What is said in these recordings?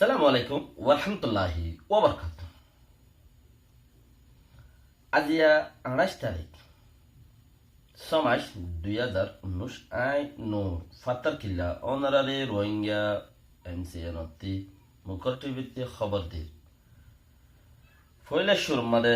সালামু আলাইকুম ওরহামতুল্লাহি ওবরকাত। আজিয়া 28 তারিখ 6 মাস 2019 আই নো ফাতার কিল্লা অনারারে রোহিঙ্গা এমসিএনতি মুখর টিভিতে খবর দি ফয়লা সুরমাদে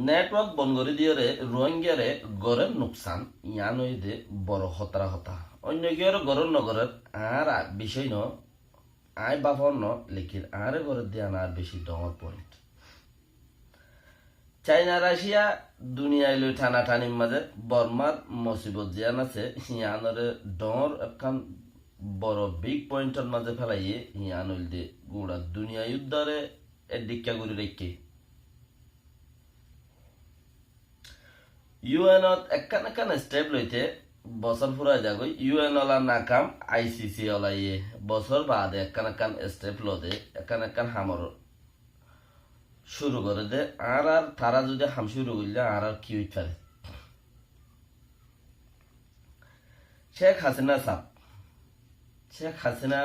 নেটওয়ার্ক বন্ধ করে দিয়ে রোহিঙ্গারে গড়ের নোকসান ইয়ানইদে বড় হতারা হতা অন্য গিয়ে গড়ের নগরের আর বিষয় ন আয় বাফর ন লেখির আরে গড়ের দিয়ে আর বেশি ডর পয়েন্ট চাইনা রাশিয়া দুনিয়ায় লই টানাটানির মাঝে বর্মার মুসিবত জিয়ান আছে হিয়ানরে ডর একখান বড় বিগ পয়েন্টের মাঝে ফেলাইয়ে হিয়ান হইল দে গুড়া দুনিয়া যুদ্ধরে এদিকা করে রেখে ইউএনত একখান স্টেপ লইতে বছর ফুরা যাগই ইউএন ওলা নাকাম আইসিসি ওলা ইয়ে বছর বাদে একখান স্টেপ লদে একখান হামর শুরু করে দে আর তারা যদি হাম শুরু করলে আর কি হইতে পারে শেখ হাসিনা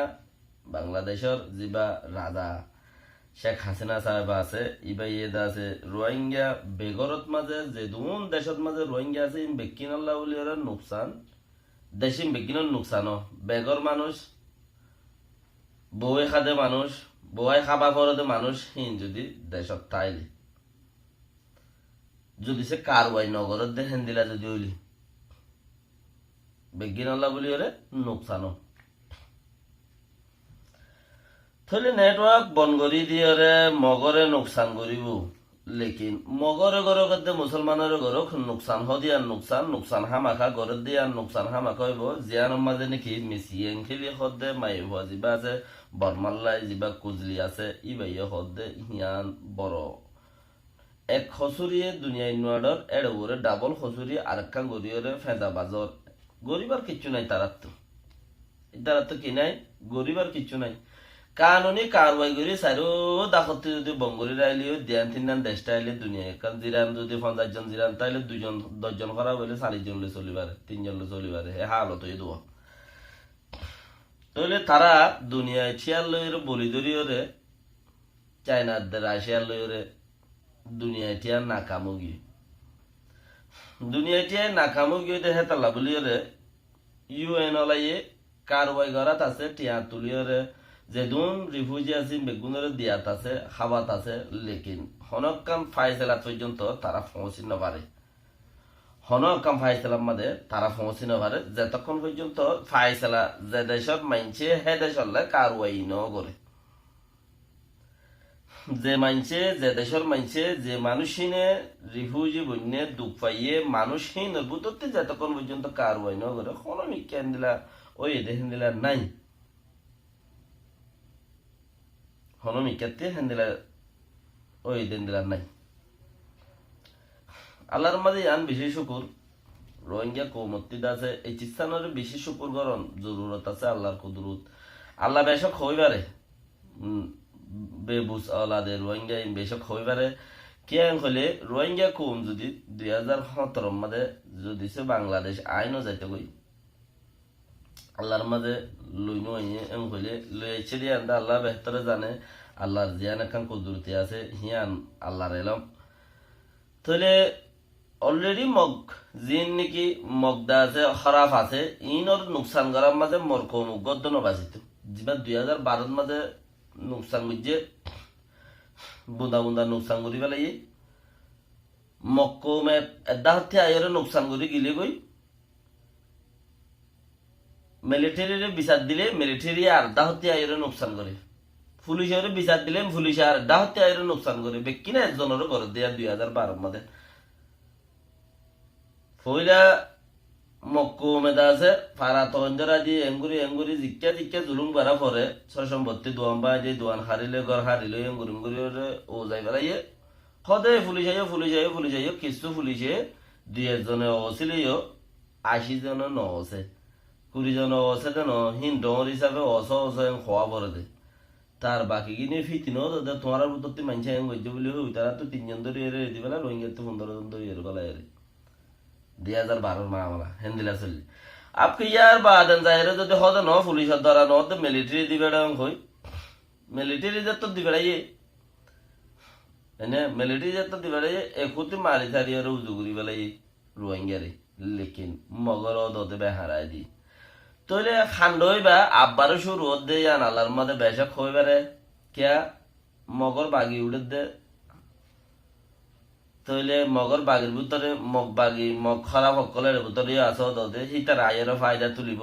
বাংলাদেশের যিবা রাজা শেখ হাসিনা সাহেব আছে ইবা ইয়েদা আছে রোহিঙ্গা বেগরত মাঝে যে দুন দেশত মাঝে রোহিঙ্গা আছে বেকিন আল্লাহ উলিয়ার নুকসান দেশিম বেকিনের নুকসান বেগর মানুষ বউয়ে খাদে মানুষ বউয়াই খাবা পরদে মানুষ হিন যদি দেশত তাইলি যদি সে কারওয়াই নগরত দেখেন দিলা যদি হইলি বেগিন আল্লাহ উলিয়ারে নুকসান থলে নেটওয়ার্ক বন করি দিয়ে মগরে নোকসান করিব লেকিন মগরে গড় করতে মুসলমানের গড় নোকসান হদিয়ার নোকসান হামাখা গড়ে দিয়ার নোকসান হামাখা হইব জিয়ার মাঝে নাকি মিসিয়েন খেলি হদে মাই হওয়া যিবা আছে বরমাল্লাই যিবা কুজলি আছে ইবাইয়ে হদে হিয়ান বড় এক খসুরিয়ে দুনিয়া ইনওয়ার্ডর এর উপরে ডাবল খসুরি আরেকখান গরিয়রে ফেদা বাজর গরিবার কিচ্ছু নাই তারা তো কি নাই গরিবার কিচ্ছু নাই কানুনি কারবাই করি সারো দাখতে যদি বঙ্গরি রাইলিও ধ্যান তিন দেশটা আইলে দুনিয়া কারণ জিরান যদি 50 জন জিরান তাইলে 10 জন করা বলে 40 জন চলিবারে 3 জন চলিবারে হে হালত এই দোয়া তাহলে তারা দুনিয়ায় ছিয়ার লইরে বলি ধরিওরে চায়নার রাশিয়ার লইরে দুনিয়ায় টিয়ার নাকামুগি দুনিয়ায় টিয়ার নাকামুগি দেখে তালা বলিওরে ইউএন ওলাইয়ে কারবাই করাত আছে টিয়া তুলিওরে যেদুন রিফিউজি আছে বেগুনের দিয়াত আছে খাবাত আছে লেকিন হনকাম ফাইসেলা পর্যন্ত তারা পৌঁছি নপারে হনকাম ফাইসেলার মাঝে তারা পৌঁছি নপারে যতক্ষণ পর্যন্ত ফাইসেলা যে দেশত মানছে হে দেশলে কারওয়াই ন করে যে দেশের মানছে যে মানুষিনে রিফিউজি বন্যে দুঃখ পাইয়ে মানুষহীন বুততে যতক্ষণ পর্যন্ত কারওয়াই ন করে কোনো মিকেন দিলা ওই দেখেন দিলা নাই হনমিকাতে হেন্দিলা ওই দিন দিলার নাই আল্লাহর মাঝে আন বেশি শুকুর রোহিঙ্গা কৌমত্তিদ আছে এই চিস্তানের বেশি শুকুর গরম জরুরত আছে আল্লাহর কুদরত আল্লাহ বেশক হইবারে বেবুস আলাদে রোহিঙ্গা বেশক হইবারে কেন হলে রোহিঙ্গা কম যদি 2017 মাঝে যদি সে বাংলাদেশ আইনও যাইতে গই আল্লাহর মাঝে লইনো এম হইলে লইছে দিয়ে আল্লাহ বেহতরে জানে আল্লাহর জিয়ান এখন কুদরতি আছে হিয়ান আল্লাহর এলম তাহলে অলরেডি মগ জিন নাকি মগদা আছে খরাফ আছে ইনর নুকসান করার মাঝে মরকম গদ্দ নবাসিত যেবার 2012 মাঝে নুকসান বুঝছে বুন্দা নুকসান করি পেলাই মক্কমে এদা হতে আয়রে নুকসান করি গিলে গই মিলিটারিরে বিচার দিলে মিলিটারি আর দাহতে আইরে নোকসান করে পুলিশের বিচার দিলে পুলিশ আর দাহতে আইরে নোকসান করে বেকি না একজনের ঘর দেয়া 2012 মধ্যে ফইলা মক্কু মেদা আছে ফারা তঞ্জরা দি এঙ্গুরি জিক্কা জুলুম বাড়া পরে সম্পত্তি দোয়ান বা যে দোয়ান হারিলে ঘর হারিলে এঙ্গুরি ও যাই বেড়াইয়ে সদায় পুলিশ আইও কিছু পুলিশে 2 জনে অছিলেও 80 জন ন আছে 20 জন আছে দেন হিন্দর হিসাবে খোয়া পরে দে তার বাকি কিনে ফিতিনো তোমার বুদ্ধি মানছে গজ্য বলে হই তারা তো 3 জন ধরে এরে দি বেলা রোহিঙ্গা তো 15 জন ধরে এর বেলা এরে 2012 মামলা হেন্দিলা চললি আপকে ইয়ার বাদেন যাইরে যদি হদে ন পুলিশের দ্বারা ন মিলিটারি দিবে কই মিলিটারি যে তো দিবে এনে মিলিটারি যে তো দিবে একুতি মারি থারি আর উজুগুরি বেলাই রোহিঙ্গারে লেকিন মগর দতে বেহারাই দি তইলে খান্ডই বা আব্বারও শুরু দে আনালার মধ্যে বেশা খইবারে কিয়া মগর বাগি উড়ে দে তইলে মগর বাগির ভিতরে মগ বাগি মগ খারাপ সকলের ভিতরে আছো দতে হিতার আয়ের ফায়দা তুলিব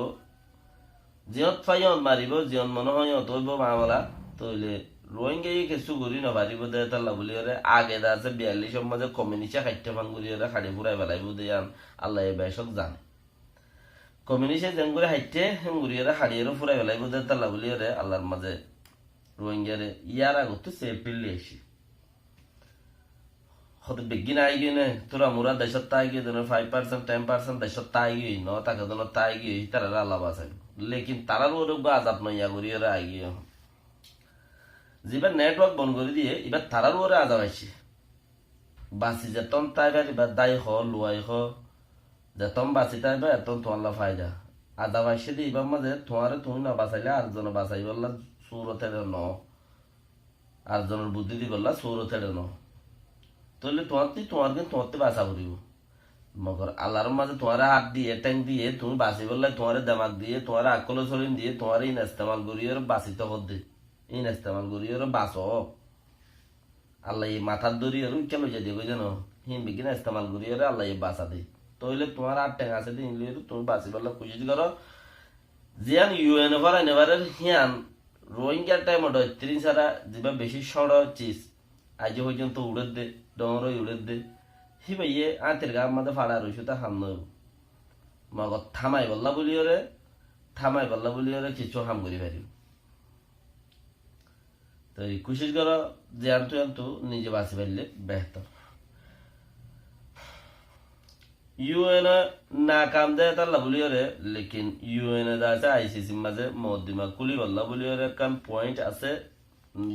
জিয়ত ফাইয়ত মারিব জিয়ন মনে হয় অতইব মামলা তইলে রোহিঙ্গা কিছু করি নবারিব দে তাল্লা বলি ওরে আগে দা আছে 42 মাঝে কমিউনিস্ট খাইতে ফান করি ওরে খাড়ি ফুরাই বেলাইব দেয়ান আল্লাহ এ বেশক জানে কমিউনিস্ট যেন করে হাইতে হেন করি ওরে খাড়িয়েরও ফুরাই বেলাইব দে তাল্লা বলি ওরে আল্লাহর মাঝে রোহিঙ্গারে ইয়ার আগত সে পিল্লি আসি হতে বেগিন আই গিয়ে নে তোরা মোরা দেশত তাই গিয়ে ধরো 5% 10% দেশত তাই গিয়ে ন তাকে ধরো তাই গিয়ে তারা আল্লাহ বাঁচাই লেকিন তারার ওর আজাব নইয়া করি ওরা আই গিয়ে যেবার নেটওয়ার্ক বন্ধ করে দিয়ে এবার তারার ওরে আজাব আইছে বাঁচি যেতন তাইবার এবার দায় হ লুয়াই হ যেতন বাঁচি তাইবার এতন তোমার ফায়দা আজাব আইসে দিয়ে এবার মাঝে তোমারে তুমি না বাঁচাইলে আর জন বাঁচাই বললা সৌরথে ন আর জনের বুদ্ধি দি বললা সৌরথে ন তাহলে তোমার কিন্তু তোমার বাঁচা করিব মগর আল্লাহর মাঝে তোমার হাত দিয়ে ট্যাং দিয়ে তুমি বাঁচি বললে তোমার দামাক দিয়ে তোমার আকল চলিন দিয়ে তোমার ইন ইস্তেমাল করিয়ে বাঁচিতে হতে ইন ইস্তেমাল করিয়ে বাঁচ আল্লাহ মাথার দড়ি আর কেন যাই কই জানো হিন বিকিন ইস্তেমাল করিয়ে আল্লাহ বাঁচা দে তাহলে তোমার হাত ট্যাং আছে দিন তুমি বাঁচি বললে খুশি করো জিয়ান ইউএন এবার এবারের হিয়ান রোহিঙ্গার টাইম তিন সারা যেবা বেশি সড় চিজ আজ পর্যন্ত উড়ে দে ডর উড়ে দে হিবাইয়ে আঁতের গা আমাদের ফাড়া রইছো তা হাম নয় মগর থামাই বললা বলি ওরে কিছু হাম করি পারি তো কোশিশ করো যে আনতু নিজে বাঁচি পারলে বেহতর ইউএন না কাম দেয় তাল্লা বলি ওরে লেকিন ইউএন আছে আইসিসি মাঝে মদিমা কুলি বললা বলি ওরে কাম পয়েন্ট আছে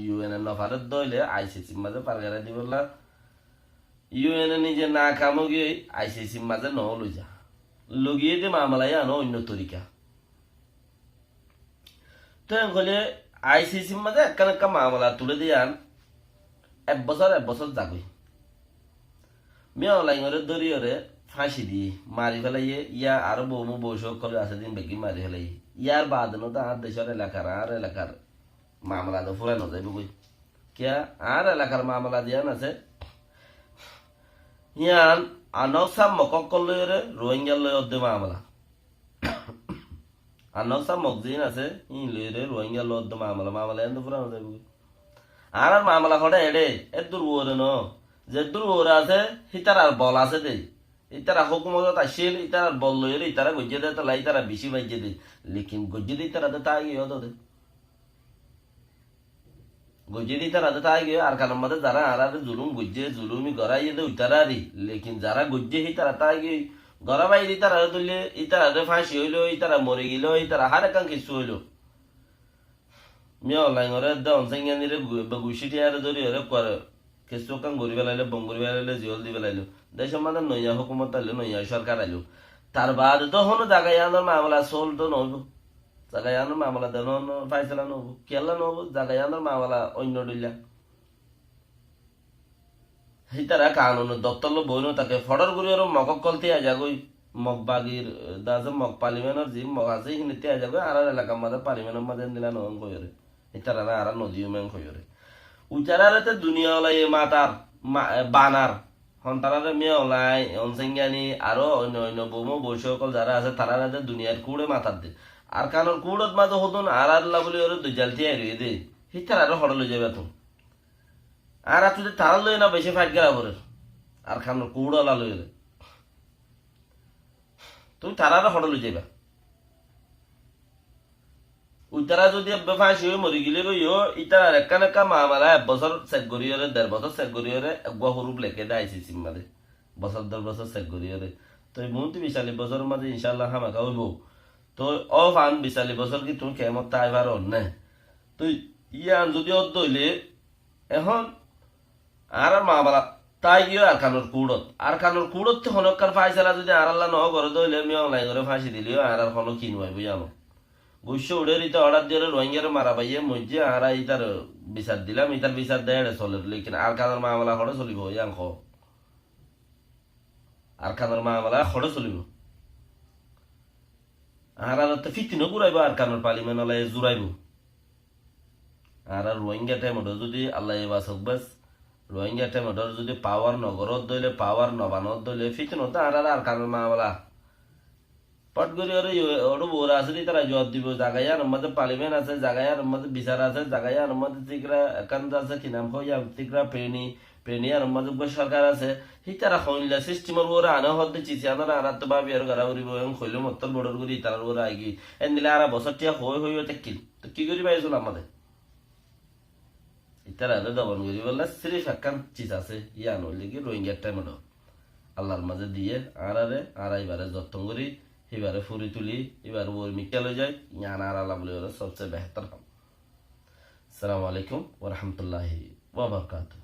ইউএন নফারত দইলে আইসিসির মাঝে পারগারা দি বললা ইউএন নিজে না কামো গিয়ে আইসিসির মাঝে ন লই যা লগিয়ে যে মামলাই আনো অন্য তরিকা তো হলে আইসিসির মাঝে একটা মামলা তুলে দিয়ে আন এক বছর যাবই মেয়ে লাইনরে দরিয়রে ফাঁসি দিয়ে মারি ফেলাইয়ে ইয়া আরো বৌমু বৈশক করে আছে দিন বেগি মারি ফেলাই ইয়ার বাদনো তো আর দেশের এলাকার মামলা তো ফুরাই না যাইব কই কিয়া আর এলাকার মামলা দিয়ান আছে ইয়ান আনকসা মকক লইরে রোহিঙ্গা লই অদ্দে মামলা আনকসা মকজিন আছে ই লইরে রোহিঙ্গা লই অদ্দে মামলা এন্দ ফুরাই না যাইব আর মামলা খড়ে এডে এ দূর ওরে ন যে দূর ওরে আছে হিতার আর বল আছে দে ইতারা হুকুমত আসিল ইতারা বল লইরে ইতারা গজ্জে দে তালা ইতারা বেশি বাইজে দে লেকিন গজ্জে দে ইতারা তাই গিয়ে দে গজ্জে দি তারা তাই গিয়ে আর কারণ মধ্যে যারা আর জুলুম গজ্জে জুলুমি গড়াইয়ে দে ইতারারি লেকিন যারা গজ্জে হি তারা তাই গিয়ে গড়া বাইরে ইতারা তুললে ইতারা ফাঁসি হইলো ইতারা মরে গেল ইতারা হার একান কিছু হইলো মিয়া লাইনরে দন সেঙ্গানিরে গুছিটি আর ধরি ওরে করে কিছু কাম গরি বেলাইলে বম গরি বেলাইলে জিওল দি বেলাইলো দেশের মানে নইয়া হুকুমত আইলো নইয়া সরকার আইলো তার বাদ তো হনো জায়গায় আনার মামলা সোল তো নইব জায়গায় আনার মামলা দেন ফাইসলা নব কেলা নব জায়গায় আনার মামলা অন্য ডিলা হিতারা কানুন দত্তল বইনো তাকে ফডর গুরি আর মকক কলতে আজাগই মগ বাগির দাজে মগ পার্লিমেন্টর জি মগ আছে হিনিতে আজাগই আর এলাকার মাঝে পার্লিমেন্টের মাঝে দিলা নন কইরে হিতারা আর নদীও মেন কইরে উচারাতে দুনিয়া ওলাই মাতার বানার হন্তারারে মেয়ে ওলাই অনসেঙ্গানি আরো অন্য অন্য বৌমো বৈশকল যারা আছে তারা দুনিয়ার কুড়ে মাথার দে আর কারণ কুড়ত মাঝে হতুন আর আল্লাহ বলি ওরে দুজালতি আইরে দে হিতার আরো হড় লই যাবে তুমি আর তুই তারা লই না বেশি ফাইট করা করে আর খান কুড়লা লই তুমি তারা হড় লই যাবা উইতারা যদি ফাঁসি হয়ে মরি গেলে কইও ইতারা একা মামারা 1 বছর চেক করিয়রে 1.5 বছর চেক করিয়রে একগা হরুপ লেখে দেয় আইসিসি মাঝে বছর 10 বছর চেক করিয়রে তো মন্ত্রী 42 বছরের মাঝে ইনশাল্লাহ হামাকা হইব তো অফ আন 42 বছর কি তুমি কেমন তাইবার না তো ইয়ান যদি অদ্দ হইলে এখন আর মামলা তাই গিয়ে আর কানুর কুড়ত হনকার ফাইসালা যদি আর আল্লাহ ন করে দইলে আমি অনলাইন করে ফাঁসি দিলিও আর আর হনো কিনবাই বুঝানো গুস্য উড়ে ইতা অর্ডার দিয়ে রোহিঙ্গারে মারা পাইয়ে মজ্জে আর ইতার বিচার দিলাম ইতার বিচার দেয় চলে লেকিন আর কানোর মামলা হরে চলিব ইয়াংখ আর কানোর মামলা হরে চলিব আর আর তো ফিতিনো ঘুরাইব আর কানোর পার্লিমেন্ট হলে জুড়াইব আর রোহিঙ্গা টাইমত যদি আল্লাহ বাসক বাস রোহিঙ্গা টাইমত যদি পাওয়ার নগরত দইলে পাওয়ার নবানত দইলে ফিতিনো তো আর কানোর মামলা পট করে ওর বোরা আছে তারা জবাব দিব জাগায় আর মধ্যে পার্লিমেন্ট আছে জাগায় আর মধ্যে বিচার আছে জাগায় আর মধ্যে তিকরা একান্ত আছে কি নাম হয় তিকরা পেনি আর মধ্যে সরকার আছে সেই তারা খইলা সিস্টেমের ওরা আনা হতে চিছি আনারা আর তো ভাবি আর গাড়া উড়িব এবং খইলে মত্তর বড়র করি তার ওরা আগে এন দিলে আর বছর টিয়া হই কিল তো কি করি পাইছিল আমাদের ইতারা দমন করি বললে সিরিফ একান চিজ আছে ইয়া নইলে কি রোহিঙ্গার টাইম আল্লাহর মাঝে দিয়ে আর এবারে যত্ন করি এবারে ফুরি তুলি এবার ওর মিকাল হয়ে যায় ইয়ান আর আল্লাহ বলে সবচেয়ে বেহতর। আসসালামু আলাইকুম ওয়া রাহমাতুল্লাহি ওয়া বারাকাতুহু।